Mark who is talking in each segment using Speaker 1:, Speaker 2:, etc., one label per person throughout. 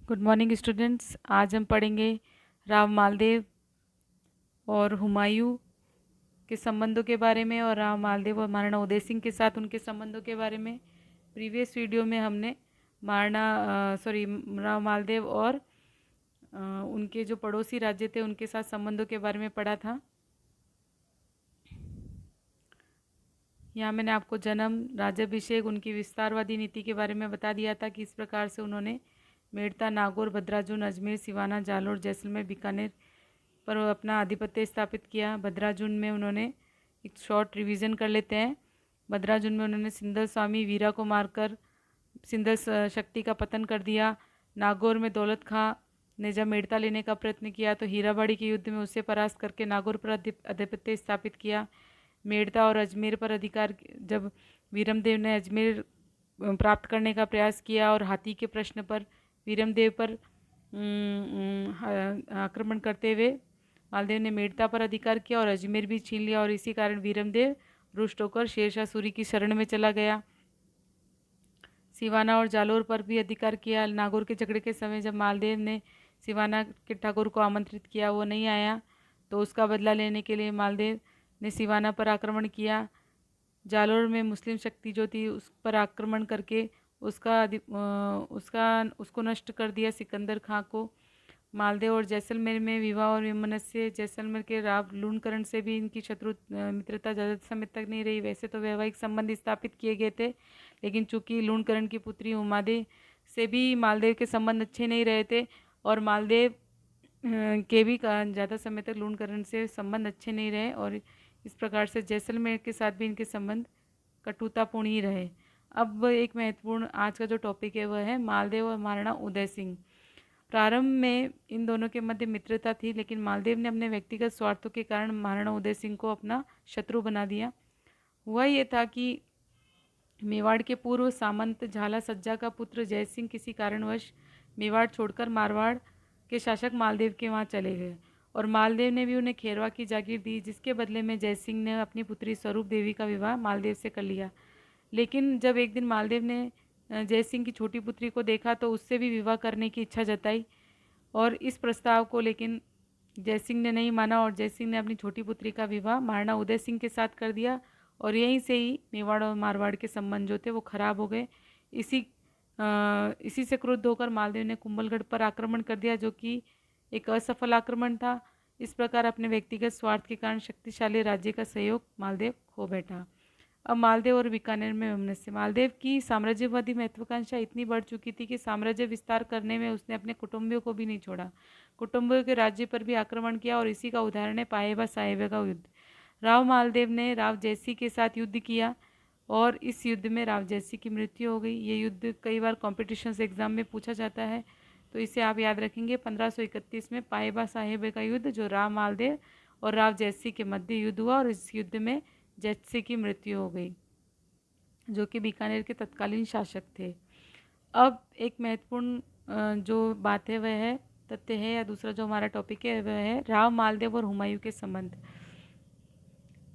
Speaker 1: Good morning students. आज हम पढ़ेंगे राव मालदेव और हुमायूं के संबंधों के बारे में और राव मालदेव और महाराणा उदय सिंह के साथ उनके संबंधों के बारे में। प्रीवियस वीडियो में हमने राव मालदेव और उनके जो पड़ोसी राज्य थे उनके साथ संबंधों के बारे में पढ़ा था। यहाँ मैंने आपको जन्म, राज्याभिषेक, उनकी विस्तारवादी नीति के बारे में बता दिया था कि इस प्रकार से उन्होंने मेड़ता, नागौर, भद्राजुन, अजमेर, सिवाना, जालोर, जैसलमेर, बीकानेर पर अपना आधिपत्य स्थापित किया। भद्राजुन में उन्होंने एक शॉर्ट रिवीजन कर लेते हैं। भद्राजुन में उन्होंने सिंदल स्वामी वीरा को मारकर सिंदल शक्ति का पतन कर दिया। नागौर में दौलत खां ने जब मेड़ता लेने का प्रयत्न किया तो हीराबाड़ी के युद्ध में उसे परास्त करके नागौर पर आधिपत्य स्थापित किया। मेड़ता और अजमेर पर अधिकार जब वीरमदेव ने अजमेर प्राप्त करने का प्रयास किया और हाथी के प्रश्न पर वीरमदेव पर आक्रमण करते हुए मालदेव ने मेड़ता पर अधिकार किया और अजमेर भी छीन लिया और इसी कारण वीरमदेव रुष्ट होकर शेरशाह सूरी की शरण में चला गया। सिवाना और जालोर पर भी अधिकार किया। नागौर के झगड़े के समय जब मालदेव ने सिवाना के ठाकुर को आमंत्रित किया, वो नहीं आया, तो उसका बदला लेने के लिए मालदेव ने सिवाना पर आक्रमण किया। जालोर में मुस्लिम शक्ति जो थी उस पर आक्रमण करके उसको नष्ट कर दिया सिकंदर खां को। मालदेव और जैसलमेर में विवाह और विमनस्य। जैसलमेर के राव लूणकरण से भी इनकी मित्रता ज़्यादा समय तक नहीं रही। वैसे तो वैवाहिक संबंध स्थापित किए गए थे, लेकिन चूंकि लूणकरण की पुत्री उमादे से भी मालदेव के संबंध अच्छे नहीं रहे थे और मालदेव के भी ज़्यादा समय तक लूणकरण से संबंध अच्छे नहीं रहे और इस प्रकार से जैसलमेर के साथ भी इनके संबंध कटुतापूर्ण ही रहे। अब एक महत्वपूर्ण आज का जो टॉपिक है वह है मालदेव और महाराणा उदय सिंह। प्रारंभ में इन दोनों के मध्य मित्रता थी, लेकिन मालदेव ने अपने व्यक्तिगत स्वार्थों के कारण महाराणा उदय सिंह को अपना शत्रु बना दिया। हुआ ये था कि मेवाड़ के पूर्व सामंत झाला सज्जा का पुत्र जय सिंह किसी कारणवश मेवाड़ छोड़कर मारवाड़ के शासक मालदेव के वहाँ चले गए और मालदेव ने भी उन्हें खेरवा की जागीर दी, जिसके बदले में जय सिंह ने अपनी पुत्री स्वरूप देवी का विवाह मालदेव से कर लिया। लेकिन जब एक दिन मालदेव ने जय सिंह की छोटी पुत्री को देखा तो उससे भी विवाह करने की इच्छा जताई और इस प्रस्ताव को लेकिन जय सिंह ने नहीं माना और जय सिंह ने अपनी छोटी पुत्री का विवाह महाराणा उदय सिंह के साथ कर दिया और यहीं से ही मेवाड़ और मारवाड़ के संबंध जो थे वो खराब हो गए। इसी से क्रुद्ध होकर मालदेव ने कुंभलगढ़ पर आक्रमण कर दिया, जो कि एक असफल आक्रमण था। इस प्रकार अपने व्यक्तिगत स्वार्थ के कारण शक्तिशाली राज्य का सहयोग मालदेव खो बैठा। अब मालदेव और बीकानेर में वैमनस्य। मालदेव की साम्राज्यवादी महत्वाकांक्षा इतनी बढ़ चुकी थी कि साम्राज्य विस्तार करने में उसने अपने कुटुंबियों को भी नहीं छोड़ा। कुटुंबियों के राज्य पर भी आक्रमण किया और इसी का उदाहरण है पाएबा साहेबा का युद्ध। राव मालदेव ने राव जयसिंह के साथ युद्ध किया और इस युद्ध में राव जयसिंह की मृत्यु हो गई। ये युद्ध कई बार कॉम्पिटिशन्स एग्जाम में पूछा जाता है, तो इसे आप याद रखेंगे। 1531 में पाएबा साहेब का युद्ध जो राव मालदेव और राव जयसिंह के मध्य युद्ध हुआ और इस युद्ध में जयसिंह की मृत्यु हो गई, जो कि बीकानेर के तत्कालीन शासक थे। अब एक महत्वपूर्ण जो बात है वह है तथ्य है या दूसरा जो हमारा टॉपिक है वह है राव मालदेव और हुमायूं के संबंध।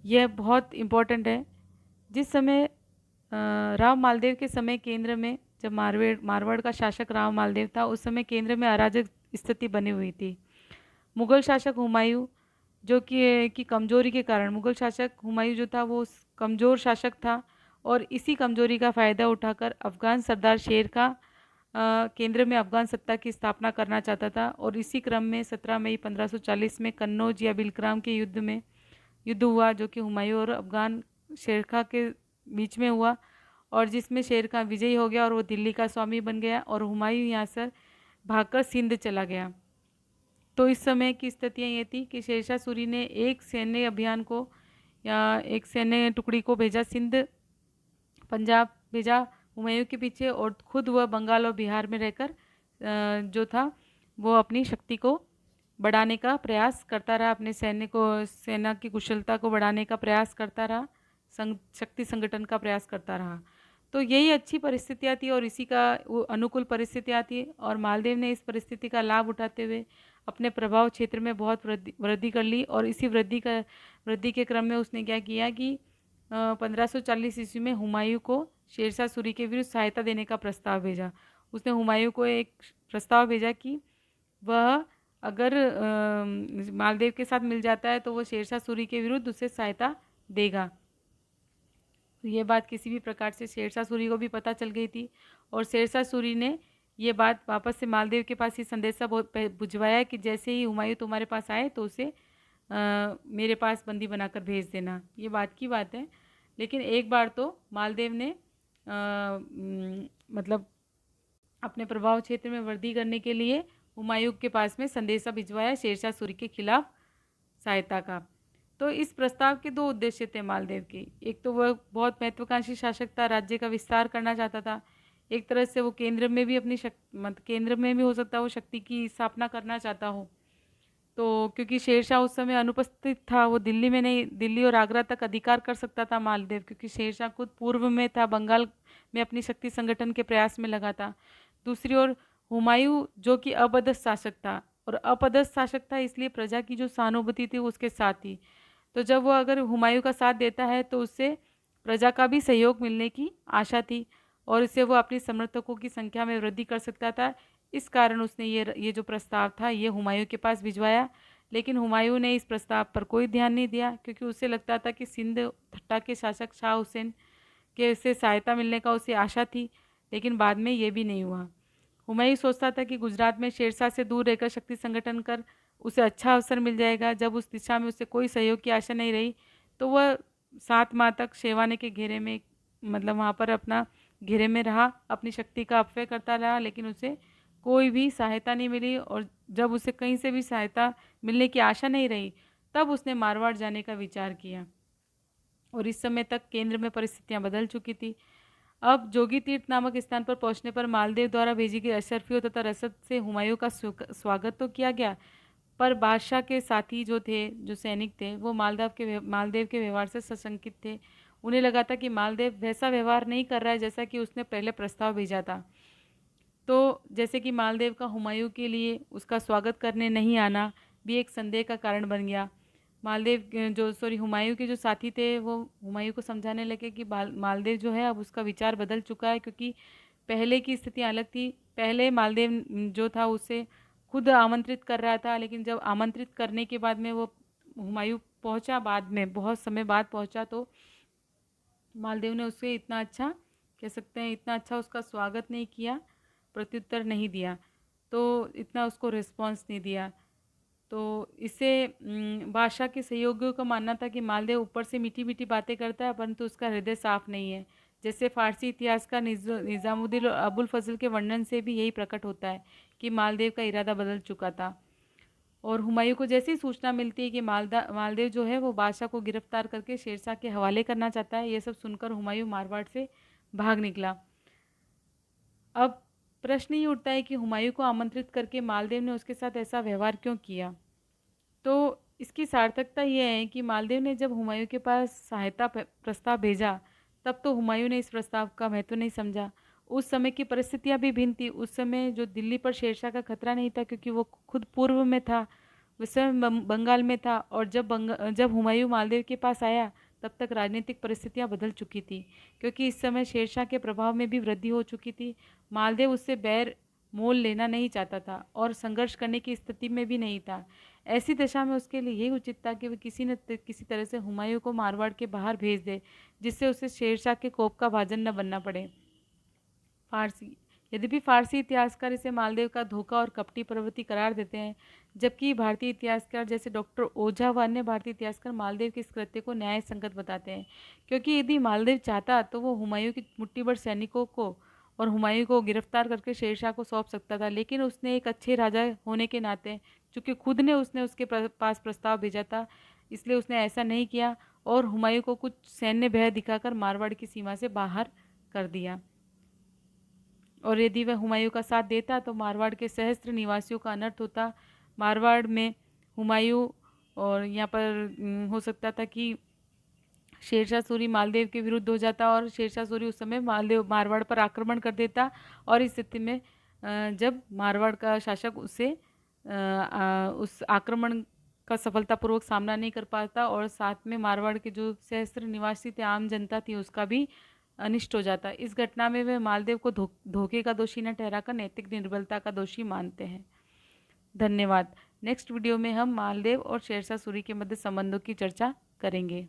Speaker 1: यह बहुत इम्पोर्टेंट है। जिस समय राव मालदेव के समय केंद्र में जब मारवाड़ का शासक राव मालदेव था, उस समय केंद्र में अराजक स्थिति बनी हुई थी। मुगल शासक हुमायूं जो कि कमजोरी के कारण, मुगल शासक हुमायूं जो था वो कमज़ोर शासक था और इसी कमजोरी का फ़ायदा उठाकर अफ़गान सरदार शेर खां केंद्र में अफ़गान सत्ता की स्थापना करना चाहता था और इसी क्रम में 17 मई 1540 में कन्नौज या बिलग्राम के युद्ध हुआ, जो कि हुमायूं और अफ़गान शेर खां के बीच में हुआ और जिसमें शेर खां विजयी हो गया और वो दिल्ली का स्वामी बन गया और हुमायूं यहाँ से भागकर सिंध चला गया। तो इस समय की स्थितियाँ ये थी कि शेरशाह सूरी ने एक सैन्य अभियान को या एक सैन्य टुकड़ी को भेजा, सिंध पंजाब भेजा हुमायूं के पीछे और खुद वह बंगाल और बिहार में रहकर जो था वो अपनी शक्ति को बढ़ाने का प्रयास करता रहा, अपने सेना की कुशलता को बढ़ाने का प्रयास करता रहा, शक्ति संगठन का प्रयास करता रहा। तो यही अच्छी परिस्थितियाँ थी और इसी का वो अनुकूल परिस्थितियाँ थी और मालदेव ने इस परिस्थिति का लाभ उठाते हुए अपने प्रभाव क्षेत्र में बहुत वृद्धि कर ली और इसी वृद्धि के क्रम में उसने क्या किया कि 1540 ईस्वी में हुमायूं को शेरशाह सूरी के विरुद्ध सहायता देने का प्रस्ताव भेजा। उसने हुमायूं को एक प्रस्ताव भेजा कि वह अगर मालदेव के साथ मिल जाता है तो वो शेरशाह सूरी के विरुद्ध उसे सहायता देगा। ये बात किसी भी प्रकार से शेरशाह सूरी को भी पता चल गई थी और शेरशाह सूरी ने ये बात वापस से मालदेव के पास ही संदेशा भिजवाया कि जैसे ही हुमायूं तुम्हारे पास आए तो उसे मेरे पास बंदी बनाकर भेज देना। ये बात की बात है। लेकिन एक बार तो मालदेव ने मतलब अपने प्रभाव क्षेत्र में वृद्धि करने के लिए हुमायूं के पास में संदेशा भिजवाया शेरशाह सूरी के खिलाफ सहायता का। तो इस प्रस्ताव के दो उद्देश्य थे मालदेव के। एक तो वह बहुत महत्वाकांक्षी शासक था, राज्य का विस्तार करना चाहता था। एक तरह से वो केंद्र में भी अपनी केंद्र में भी हो सकता है वो शक्ति की स्थापना करना चाहता हो। तो क्योंकि शेरशाह उस समय अनुपस्थित था, वो दिल्ली में नहीं, दिल्ली और आगरा तक अधिकार कर सकता था मालदेव, क्योंकि शेरशाह खुद पूर्व में था, बंगाल में अपनी शक्ति संगठन के प्रयास में लगा था। दूसरी ओर हुमायूं जो कि अपदस्थ शासक था, और अपदस्थ शासक था इसलिए प्रजा की जो सहानुभूति थी उसके साथ थी। तो जब वो अगर हुमायूं का साथ देता है तो उससे प्रजा का भी सहयोग मिलने की आशा थी और इससे वो अपनी समर्थकों की संख्या में वृद्धि कर सकता था। इस कारण उसने ये जो प्रस्ताव था ये हुमायूं के पास भिजवाया। लेकिन हुमायूं ने इस प्रस्ताव पर कोई ध्यान नहीं दिया, क्योंकि उसे लगता था कि सिंध थट्टा के शासक शाह हुसैन के से सहायता मिलने का उसे आशा थी। लेकिन बाद में ये भी नहीं हुआ। हुमायूं सोचता था कि गुजरात में शेरशाह से दूर रहकर शक्ति संगठन कर उसे अच्छा अवसर मिल जाएगा। जब उस दिशा में उसे कोई सहयोग की आशा नहीं रही तो वह 7 माह तक शेवाने के घेरे में मतलब वहाँ पर अपना घेरे में रहा, अपनी शक्ति का अपव्यय करता रहा, लेकिन उसे कोई भी सहायता नहीं मिली। और जब उसे कहीं से भी सहायता मिलने की आशा नहीं रही तब उसने मारवाड़ जाने का विचार किया। और इस समय तक केंद्र में परिस्थितियाँ बदल चुकी थी। अब जोगी तीर्थ नामक स्थान पर पहुंचने पर मालदेव द्वारा भेजी गई अशर्फियों तथा रसद से हुमायूं का स्वागत तो किया गया, पर बादशाह के साथी जो थे, जो सैनिक थे, वो मालदेव के व्यवहार से सशंकित थे। उन्हें लगा था कि मालदेव वैसा व्यवहार नहीं कर रहा है जैसा कि उसने पहले प्रस्ताव भेजा था। तो जैसे कि मालदेव का हुमायूं के लिए उसका स्वागत करने नहीं आना भी एक संदेह का कारण बन गया। हुमायूं के जो साथी थे वो हुमायूं को समझाने लगे कि मालदेव जो है अब उसका विचार बदल चुका है, क्योंकि पहले की स्थिति अलग थी। पहले मालदेव जो था उसे खुद आमंत्रित कर रहा था, लेकिन जब आमंत्रित करने के बाद में वो हुमायूं पहुंचा, बाद में बहुत समय बाद पहुंचा, तो मालदेव ने उसे इतना अच्छा कह सकते हैं, इतना अच्छा उसका स्वागत नहीं किया, प्रत्युत्तर नहीं दिया, तो इतना उसको रिस्पॉन्स नहीं दिया। तो इससे बादशाह के सहयोगियों का मानना था कि मालदेव ऊपर से मीठी मीठी बातें करता है परंतु उसका हृदय साफ नहीं है। जैसे फारसी इतिहासकार निज़ामुद्दीन और अबुल फजल के वर्णन से भी यही प्रकट होता है कि मालदेव का इरादा बदल चुका था। और हुमायूं को जैसी सूचना मिलती है कि मालदेव जो है वो बादशाह को गिरफ्तार करके शेरशाह के हवाले करना चाहता है, ये सब सुनकर हुमायूं मारवाड़ से भाग निकला। अब प्रश्न ये उठता है कि हुमायूं को आमंत्रित करके मालदेव ने उसके साथ ऐसा व्यवहार क्यों किया। तो इसकी सार्थकता यह है कि मालदेव ने जब हुमायूं के पास सहायता प्रस्ताव भेजा तब तो हुमायूं ने इस प्रस्ताव का महत्व नहीं समझा। उस समय की परिस्थितियां भी भिन्न थी। उस समय जो दिल्ली पर शेरशाह का खतरा नहीं था, क्योंकि वो खुद पूर्व में था, उस समय बंगाल में था। और जब हुमायूं मालदेव के पास आया तब तक राजनीतिक परिस्थितियां बदल चुकी थी, क्योंकि इस समय शेरशाह के प्रभाव में भी वृद्धि हो चुकी थी। मालदेव उससे बैर मोल लेना नहीं चाहता था और संघर्ष करने की स्थिति में भी नहीं था। ऐसी दशा में उसके लिए यही उचित था कि वह किसी तरह से हुमायूं को मारवाड़ के बाहर भेज दे, जिससे उसे शेरशाह के कोप का भाजन न बनना पड़े। यद्यपि फारसी इतिहासकार इसे मालदेव का धोखा और कपटी प्रवृत्ति करार देते हैं, जबकि भारतीय इतिहासकार जैसे डॉक्टर ओझा व अन्य भारतीय इतिहासकार मालदेव के इस कृत्य को न्याय संगत बताते हैं, क्योंकि यदि मालदेव चाहता तो वो हुमायूं की मुट्ठी भर सैनिकों को और हुमायूं को गिरफ्तार करके शेरशाह को सौंप सकता था। लेकिन उसने एक अच्छे राजा होने के नाते, चूँकि खुद ने उसने उसके पास प्रस्ताव भेजा था, इसलिए उसने ऐसा नहीं किया और हुमायूं को कुछ सैन्य भय दिखाकर मारवाड़ की सीमा से बाहर कर दिया। और यदि वह हुमायूं का साथ देता तो मारवाड़ के सहस्त्र निवासियों का अनर्थ होता। मारवाड़ में हुमायूं और यहाँ पर हो सकता था कि शेरशाह सूरी मालदेव के विरुद्ध हो जाता और शेरशाह सूरी उस समय मारवाड़ पर आक्रमण कर देता। और इस स्थिति में जब मारवाड़ का शासक उस आक्रमण का सफलतापूर्वक सामना नहीं कर पाता और साथ में मारवाड़ के जो सहस्त्र निवासी थे, आम जनता थी, उसका भी अनिष्ट हो जाता। इस घटना में वे मालदेव को धोखे का दोषी न ठहराकर नैतिक निर्बलता का दोषी मानते हैं। धन्यवाद। नेक्स्ट वीडियो में हम मालदेव और शेरशाह सूरी के मध्य संबंधों की चर्चा करेंगे।